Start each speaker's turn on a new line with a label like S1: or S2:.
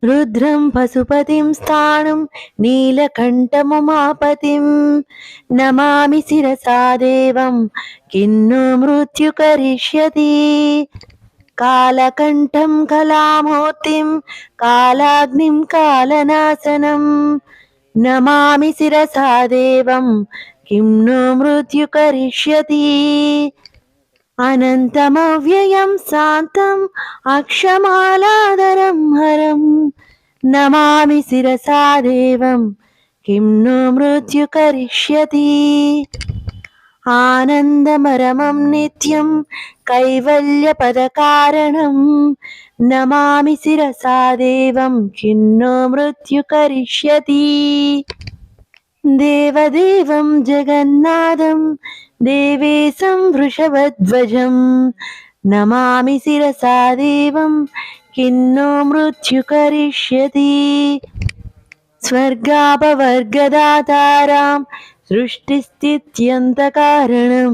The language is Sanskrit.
S1: रुद्रं पशुपतिं स्थाणुं नीलकण्ठमुमापतिं नमामि शिरसा देवं किन्नु मृत्यु करिष्यति कालकण्ठं कलामूर्तिं कालाग्निं कालनाशनं नमामि शिरसा देवं किं नु मृत्यु करिष्यति अनन्तमव्ययं शान्तम् अक्षमालादरं हरं नमामि शिरसा देवं किं नु मृत्यु करिष्यति आनन्दमरमं नित्यं कैवल्यपदकारणं नमामि शिरसा देवं किं नु मृत्यु करिष्यति देवदेवं जगन्नाथं देवेशं वृषभध्वजं नमामि शिरसा देवं किं नो मृत्यु करिष्यति स्वर्गापवर्गदातारां सृष्टिस्थित्यन्तकारणं